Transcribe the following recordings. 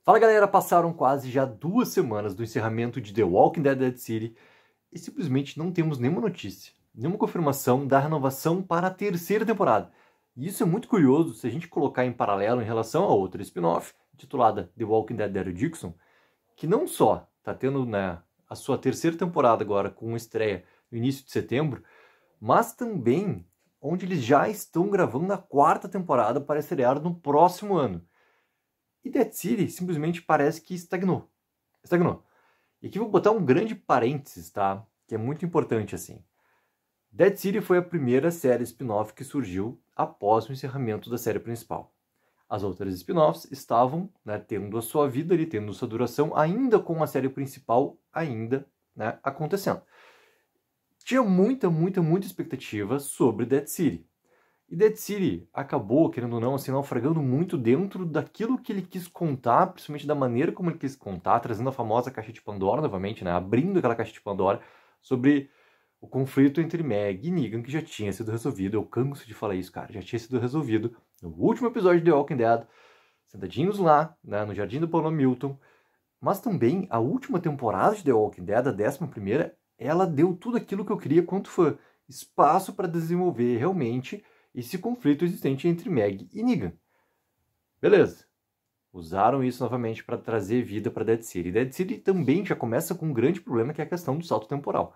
Fala galera, passaram quase já 2 semanas do encerramento de The Walking Dead Dead City e simplesmente não temos nenhuma notícia, nenhuma confirmação da renovação para a terceira temporada. E isso é muito curioso se a gente colocar em paralelo em relação a outra spin-off, intitulada The Walking Dead Daryl Dixon, que não só está tendo a sua terceira temporada agora com estreia no início de setembro, mas também onde eles já estão gravando a quarta temporada para estrear no próximo ano. E Dead City simplesmente parece que estagnou. E aqui vou botar um grande parênteses, tá? Que é muito importante assim. Dead City foi a primeira série spin-off que surgiu após o encerramento da série principal. As outras spin-offs estavam tendo a sua vida ali, tendo sua duração, ainda com a série principal ainda acontecendo. Tinha muita expectativa sobre Dead City. E Dead City acabou, querendo ou não, assim, naufragando muito dentro daquilo que ele quis contar, principalmente da maneira como ele quis contar, trazendo a famosa caixa de Pandora novamente, abrindo aquela caixa de Pandora sobre o conflito entre Meg e Negan, que já tinha sido resolvido. Eu canso de falar isso, cara, já tinha sido resolvido no último episódio de The Walking Dead, sentadinhos lá, no Jardim do Paulo Milton. Mas também a última temporada de The Walking Dead, a 11ª, ela deu tudo aquilo que eu queria quanto fã. Espaço para desenvolver realmente esse conflito existente entre Meg e Negan. Beleza. Usaram isso novamente para trazer vida para Dead City. Dead City também já começa com um grande problema, que é a questão do salto temporal.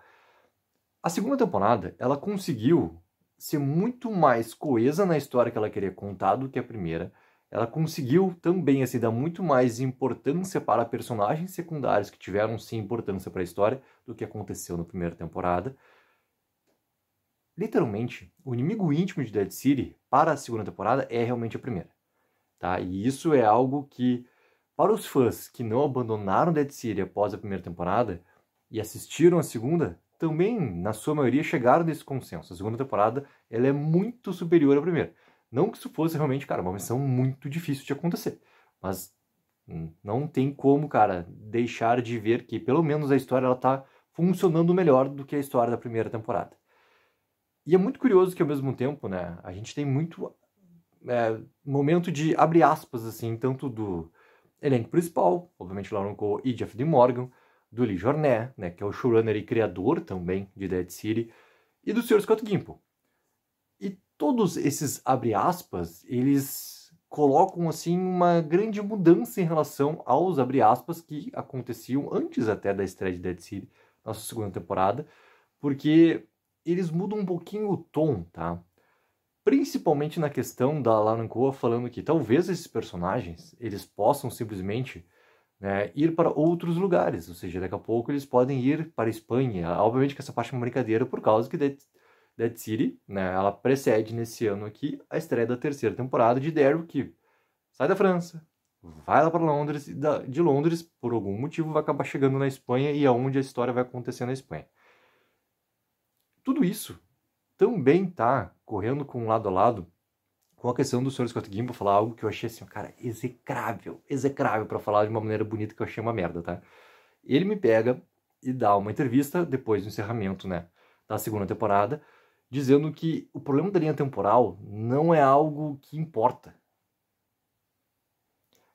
A segunda temporada, ela conseguiu ser muito mais coesa na história que ela queria contar do que a primeira. Ela conseguiu também assim, dar muito mais importância para personagens secundários que tiveram sim importância para a história do que aconteceu na primeira temporada. Literalmente, o inimigo íntimo de Dead City para a segunda temporada é realmente a primeira. Tá? E isso é algo que, para os fãs que não abandonaram Dead City após a primeira temporada e assistiram a segunda, também, na sua maioria, chegaram nesse consenso. A segunda temporada ela é muito superior à primeira. Não que isso fosse realmente, cara, uma missão muito difícil de acontecer. Mas não tem como, cara, deixar de ver que, pelo menos, a história está funcionando melhor do que a história da primeira temporada. E é muito curioso que, ao mesmo tempo, a gente tem muito momento de, abre aspas, assim, tanto do elenco principal, obviamente Lauren Cole e Jeff Dean Morgan, do Lee Jornet, que é o showrunner e criador também de Dead City, e do Sr. Scott Gimple. E todos esses, abre aspas, eles colocam, assim, uma grande mudança em relação aos, abre aspas, que aconteciam antes até da estreia de Dead City, nossa segunda temporada, porque eles mudam um pouquinho o tom, tá? Principalmente na questão da Lauren Cole falando que talvez esses personagens eles possam simplesmente ir para outros lugares, ou seja, daqui a pouco eles podem ir para a Espanha. Obviamente que essa parte é uma brincadeira por causa que Dead City, ela precede nesse ano aqui a estreia da terceira temporada de Daryl, que sai da França, vai lá para Londres e de Londres, por algum motivo, vai acabar chegando na Espanha e é onde a história vai acontecer na Espanha. Tudo isso também está correndo com lado a lado com a questão do Sr. Scott Gimple falar algo que eu achei assim, cara, execrável para falar de uma maneira bonita que eu achei uma merda, tá? Ele me pega e dá uma entrevista depois do encerramento, da segunda temporada, dizendo que o problema da linha temporal não é algo que importa.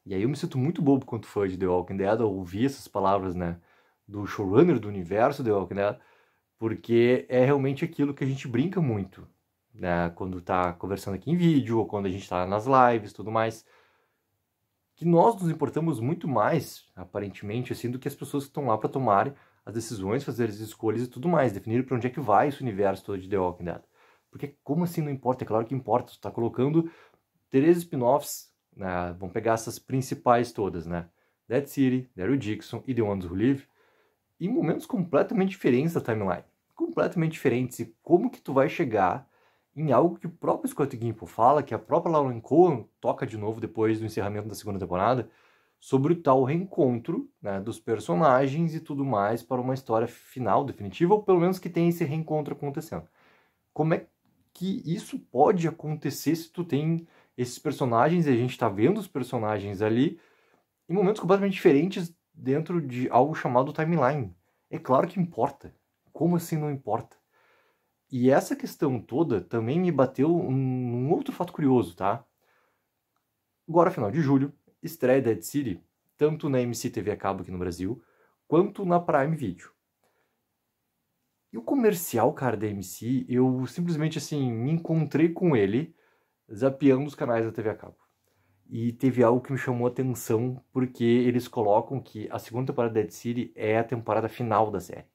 E aí eu me sinto muito bobo quanto fã de The Walking Dead ao ouvir essas palavras, do showrunner do universo The Walking Dead, porque é realmente aquilo que a gente brinca muito, quando tá conversando aqui em vídeo, ou quando a gente tá nas lives e tudo mais, que nós nos importamos muito mais, aparentemente, assim, do que as pessoas que estão lá para tomarem as decisões, fazer as escolhas e tudo mais, definir para onde é que vai esse universo todo de The Walking Dead. Porque como assim não importa? É claro que importa, tu tá colocando 3 spin-offs, vamos pegar essas principais todas, Dead City, Daryl Dixon e The Ones Who Live, em momentos completamente diferentes da timeline. Completamente diferentes. E como que tu vai chegar em algo que o próprio Scott Gimple fala, que a própria Lauren Cole toca de novo depois do encerramento da segunda temporada, sobre o tal reencontro dos personagens e tudo mais para uma história final, definitiva, ou pelo menos que tenha esse reencontro acontecendo. Como é que isso pode acontecer se tu tem esses personagens e a gente está vendo os personagens ali em momentos completamente diferentes dentro de algo chamado timeline? É claro que importa. Como assim não importa? E essa questão toda também me bateu um outro fato curioso, tá? Agora, final de julho, estreia Dead City tanto na AMC TV a cabo aqui no Brasil, quanto na Prime Video. E o comercial, cara, da AMC, eu simplesmente, assim, me encontrei com ele zapeando os canais da TV a cabo. E teve algo que me chamou a atenção, porque eles colocam que a segunda temporada da Dead City é a temporada final da série.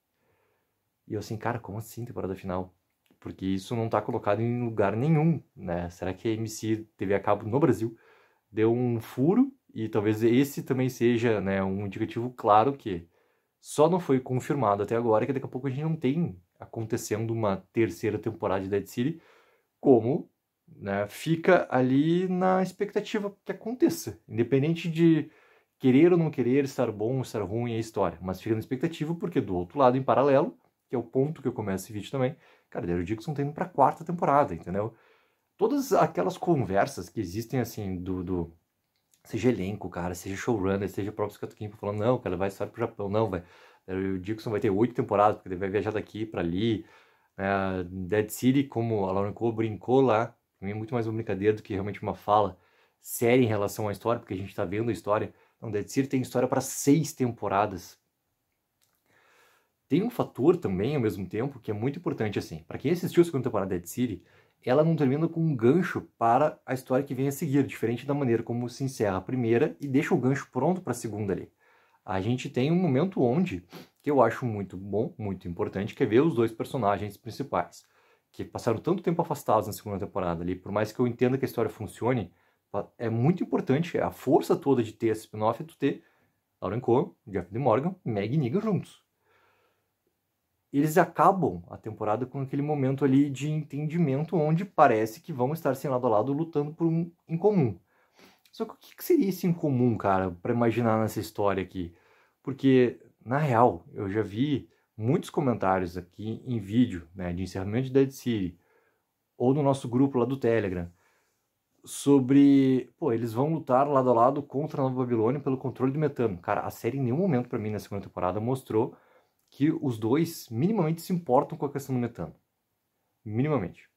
E eu assim, cara, como assim temporada final? Porque isso não tá colocado em lugar nenhum, né? Será que a AMC TV a cabo no Brasil deu um furo? E talvez esse também seja, né, um indicativo claro que só não foi confirmado até agora, que daqui a pouco a gente não tem acontecendo uma terceira temporada de Dead City, como, né, fica ali na expectativa que aconteça, independente de querer ou não querer, estar bom ou estar ruim a história, mas fica na expectativa porque do outro lado, em paralelo, que é o ponto que eu começo esse vídeo também, cara, Daryl Dixon tá indo pra quarta temporada, entendeu? Todas aquelas conversas que existem, assim, seja elenco, cara, seja showrunner, seja o próprio Scott Gimple falando, não, cara, vai história pro Japão, não, vai. O Dixon vai ter 8 temporadas, porque ele vai viajar daqui pra ali. Dead City, como a Lauren Cole brincou lá, pra mim é muito mais uma brincadeira do que realmente uma fala séria em relação à história, porque a gente tá vendo a história. Então, Dead City tem história para 6 temporadas. Tem um fator também, ao mesmo tempo, que é muito importante, assim. Para quem assistiu a segunda temporada de Dead City, ela não termina com um gancho para a história que vem a seguir, diferente da maneira como se encerra a primeira e deixa o gancho pronto para a segunda ali. A gente tem um momento onde, que eu acho muito bom, muito importante, que é ver os dois personagens principais, que passaram tanto tempo afastados na segunda temporada ali, por mais que eu entenda que a história funcione, é muito importante, a força toda de ter esse spin-off é tu ter Lauren Cohen, Jeff D. Morgan e Meg Negan juntos. Eles acabam a temporada com aquele momento ali de entendimento onde parece que vão estar assim lado a lado lutando por um em comum. Só que o que seria esse em comum, cara, para imaginar nessa história aqui? Porque, na real, eu já vi muitos comentários aqui em vídeo, né, de encerramento de Dead City, ou no nosso grupo lá do Telegram, sobre, pô, eles vão lutar lado a lado contra a Nova Babilônia pelo controle do metano. Cara, a série em nenhum momento para mim na segunda temporada mostrou que os dois minimamente se importam com a questão do metano. Minimamente.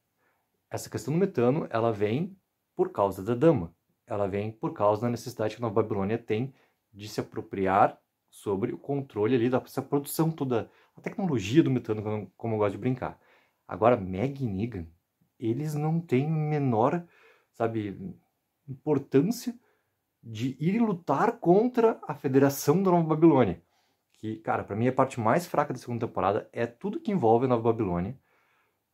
Essa questão do metano, ela vem por causa da dama. Ela vem por causa da necessidade que a Nova Babilônia tem de se apropriar sobre o controle ali dessa produção toda, a tecnologia do metano, como eu gosto de brincar. Agora, Meg e Negan, eles não têm menor, sabe, importância de ir lutar contra a Federação da Nova Babilônia. Que, cara, pra mim a parte mais fraca da segunda temporada é tudo que envolve a Nova Babilônia,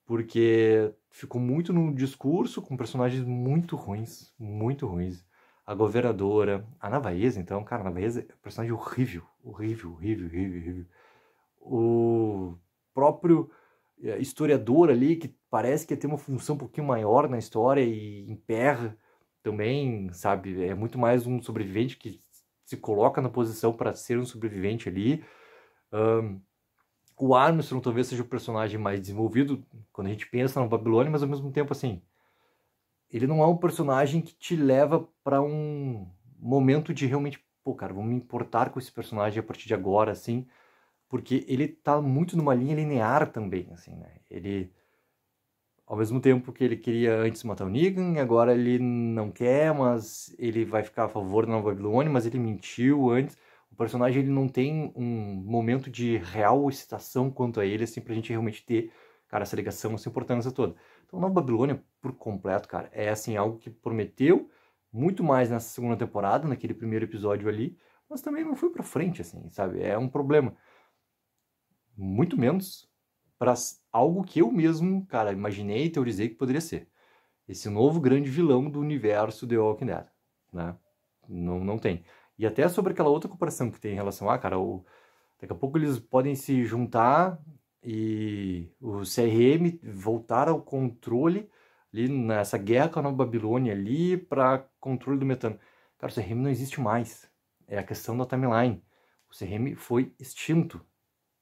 porque ficou muito no discurso, com personagens muito ruins, muito ruins. A governadora, a Navaesa, então, cara, a Navaesa é um personagem horrível, horrível, horrível, horrível, horrível. O próprio historiador ali, que parece que ia ter uma função um pouquinho maior na história e emperra também, sabe? É muito mais um sobrevivente que se coloca na posição para ser um sobrevivente ali. O Armstrong talvez seja o personagem mais desenvolvido quando a gente pensa na Babilônia, mas ao mesmo tempo, assim, ele não é um personagem que te leva para um momento de realmente, pô, cara, vamos me importar com esse personagem a partir de agora, assim, porque ele tá muito numa linha linear também, assim, né? Ele, ao mesmo tempo que ele queria antes matar o Negan, agora ele não quer, mas ele vai ficar a favor da Nova Babilônia, mas ele mentiu antes. O personagem ele não tem um momento de real excitação quanto a ele, assim, pra gente realmente ter, cara, essa ligação, essa importância toda. Então, Nova Babilônia, por completo, cara, é, assim, algo que prometeu muito mais nessa segunda temporada, naquele primeiro episódio ali, mas também não foi pra frente, assim, sabe? É um problema. Muito menos para algo que eu mesmo, cara, imaginei e teorizei que poderia ser. Esse novo grande vilão do universo The Walking Dead, né? Não tem. E até sobre aquela outra comparação que tem em relação a, cara, daqui a pouco eles podem se juntar e o CRM voltar ao controle ali nessa guerra com a Nova Babilônia ali para controle do metano. Cara, o CRM não existe mais. É a questão da timeline. O CRM foi extinto.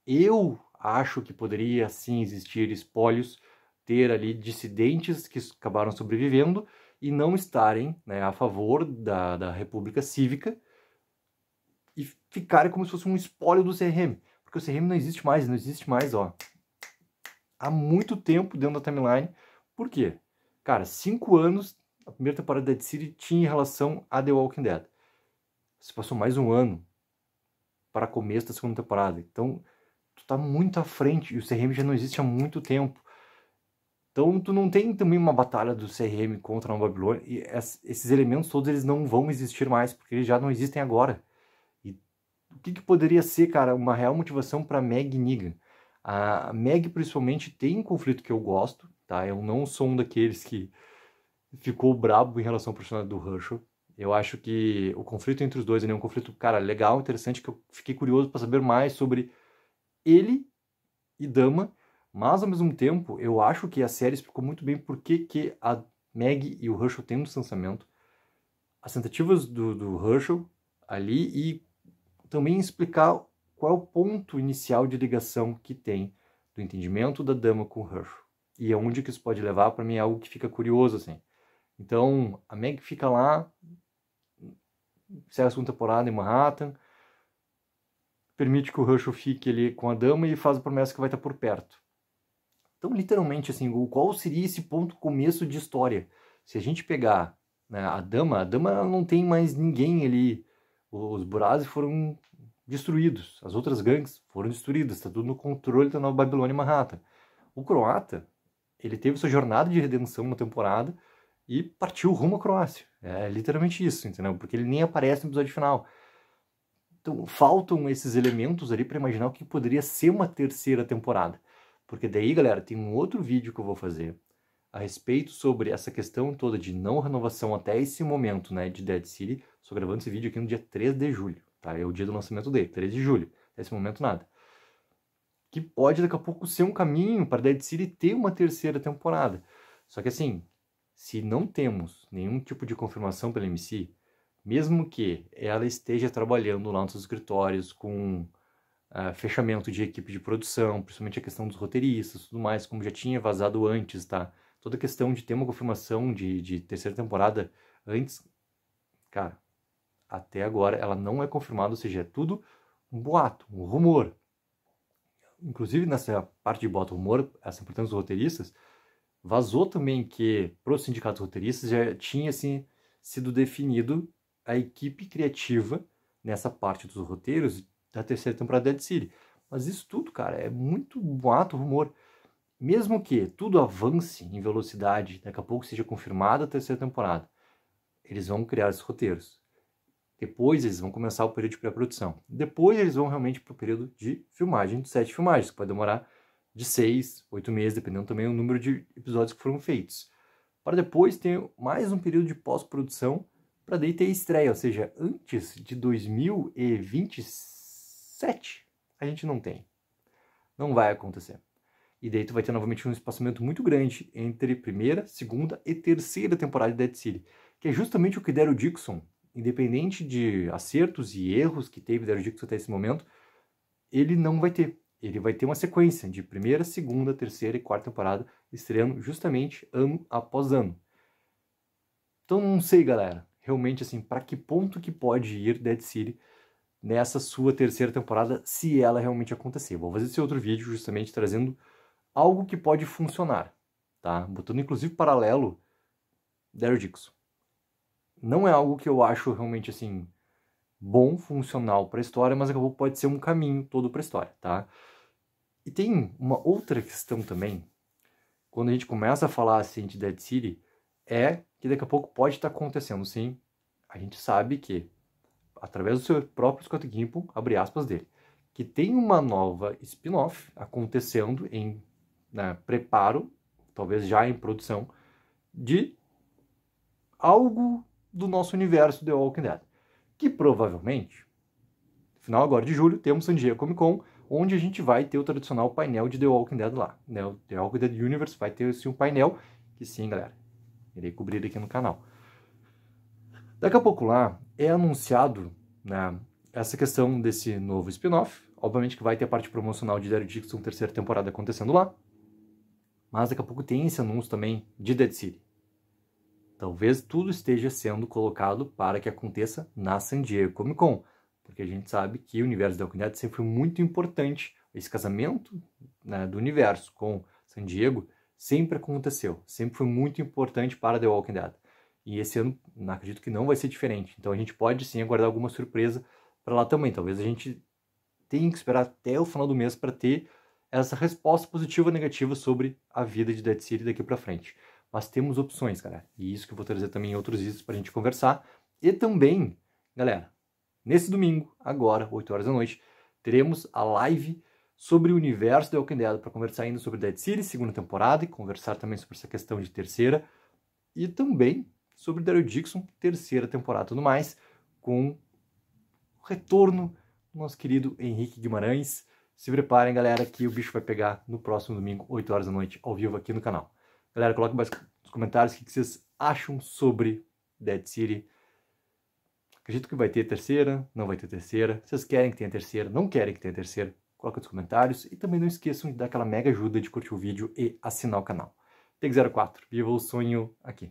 Eu acho que poderia sim existir espólios, ter ali dissidentes que acabaram sobrevivendo e não estarem, né, a favor da República Cívica e ficarem como se fosse um espólio do CRM. Porque o CRM não existe mais, ó, há muito tempo dentro da timeline. Por quê? Cara, 5 anos, a primeira temporada da Dead City tinha relação a The Walking Dead. Se passou mais um ano para começo da segunda temporada. Então, tu tá muito à frente e o CRM já não existe há muito tempo. Então, tu não tem também uma batalha do CRM contra a Nova Babilônia e esses elementos todos eles não vão existir mais, porque eles já não existem agora. E o que poderia ser, cara, uma real motivação para Meg e Negan? A Meg, principalmente, tem um conflito que eu gosto, tá? Eu não sou um daqueles que ficou brabo em relação ao personagem do Herschel. Eu acho que o conflito entre os dois é um conflito, cara, legal, interessante, que eu fiquei curioso para saber mais sobre ele e Dama, mas ao mesmo tempo eu acho que a série explicou muito bem por que a Meg e o Herschel têm um distanciamento, as tentativas do Herschel ali e também explicar qual é o ponto inicial de ligação que tem do entendimento da Dama com o Herschel e aonde que isso pode levar. Para mim é algo que fica curioso assim. Então a Meg fica lá, segue a segunda temporada em Manhattan, permite que o Herschel fique ali com a Dama e faz a promessa que vai estar por perto. Então, literalmente, assim, qual seria esse ponto começo de história? Se a gente pegar, né, a Dama não tem mais ninguém ali. Os Burazi foram destruídos, as outras gangues foram destruídas, está tudo no controle da Nova Babilônia e Manhattan. O Croata, ele teve sua jornada de redenção na temporada e partiu rumo à Croácia. É literalmente isso, entendeu? Porque ele nem aparece no episódio final. Então, faltam esses elementos ali para imaginar o que poderia ser uma terceira temporada. Porque daí, galera, tem um outro vídeo que eu vou fazer a respeito sobre essa questão toda de não renovação até esse momento, né, de Dead City. Estou gravando esse vídeo aqui no dia 3 de julho, tá? É o dia do lançamento dele, 3 de julho. Até esse momento, nada. Que pode, daqui a pouco, ser um caminho para Dead City ter uma terceira temporada. Só que, assim, se não temos nenhum tipo de confirmação pela MC, mesmo que ela esteja trabalhando lá nos seus escritórios com fechamento de equipe de produção, principalmente a questão dos roteiristas e tudo mais, como já tinha vazado antes, tá? Toda a questão de ter uma confirmação de terceira temporada antes, cara, até agora ela não é confirmada, ou seja, é tudo um boato, um rumor. Inclusive nessa parte de boato, rumor, essa importância dos roteiristas, vazou também que para os sindicatos roteiristas já tinha assim, sido definido a equipe criativa nessa parte dos roteiros da terceira temporada de Dead City. Mas isso tudo, cara, é muito boato, rumor. Mesmo que tudo avance em velocidade, daqui a pouco seja confirmada a terceira temporada, eles vão criar esses roteiros. Depois eles vão começar o período de pré-produção. Depois eles vão realmente para o período de filmagem, de 7 filmagens, que pode demorar de 6, 8 meses, dependendo também do número de episódios que foram feitos. Para depois ter mais um período de pós-produção, para daí ter estreia, ou seja, antes de 2027, a gente não tem. Não vai acontecer. E daí tu vai ter novamente um espaçamento muito grande entre primeira, segunda e terceira temporada de Dead City, que é justamente o que Daryl Dixon, independente de acertos e erros que teve Daryl Dixon até esse momento, ele não vai ter. Ele vai ter uma sequência de primeira, segunda, terceira e quarta temporada, estreando justamente ano após ano. Então não sei, galera, realmente assim, para que ponto que pode ir Dead City nessa sua terceira temporada, se ela realmente acontecer. Vou fazer esse outro vídeo justamente trazendo algo que pode funcionar, tá? Botando inclusive paralelo Daryl Dixon. Não é algo que eu acho realmente assim bom, funcional para a história, mas acabou pode ser um caminho todo para a história, tá? E tem uma outra questão também, quando a gente começa a falar assim de Dead City, é que daqui a pouco pode estar acontecendo, sim. A gente sabe que, através do seu próprio Scott Gimple, abre aspas dele, que tem uma nova spin-off acontecendo em preparo, talvez já em produção, de algo do nosso universo The Walking Dead. Que provavelmente, no final agora de julho, temos San Diego Comic Con, onde a gente vai ter o tradicional painel de The Walking Dead lá. Né? O The Walking Dead Universe vai ter assim, um painel, que sim, galera, irei cobrir aqui no canal. Daqui a pouco lá é anunciado, né, essa questão desse novo spin-off. Obviamente que vai ter a parte promocional de Daryl Dixon, terceira temporada acontecendo lá. Mas daqui a pouco tem esse anúncio também de Dead City. Talvez tudo esteja sendo colocado para que aconteça na San Diego Comic Con. Porque a gente sabe que o universo da Walking Dead sempre foi muito importante. Esse casamento, né, do universo com San Diego sempre aconteceu. Sempre foi muito importante para The Walking Dead. E esse ano, acredito que não vai ser diferente. Então a gente pode sim aguardar alguma surpresa para lá também. Talvez a gente tenha que esperar até o final do mês para ter essa resposta positiva ou negativa sobre a vida de Dead City daqui para frente. Mas temos opções, cara. E isso que eu vou trazer também em outros vídeos para a gente conversar. E também, galera, nesse domingo, agora, 8 horas da noite, teremos a live sobre o universo The Walking Dead para conversar ainda sobre Dead City, segunda temporada, e conversar também sobre essa questão de terceira. E também sobre Daryl Dixon, terceira temporada e tudo mais, com o retorno do nosso querido Henrique Guimarães. Se preparem, galera, que o bicho vai pegar no próximo domingo, 8 horas da noite, ao vivo aqui no canal. Galera, coloquem nos comentários o que vocês acham sobre Dead City. Acredito que vai ter terceira, não vai ter terceira. Vocês querem que tenha terceira, não querem que tenha terceira? Coloquem nos comentários. E também não esqueçam de dar aquela mega ajuda de curtir o vídeo e assinar o canal. Take04, viva o sonho aqui.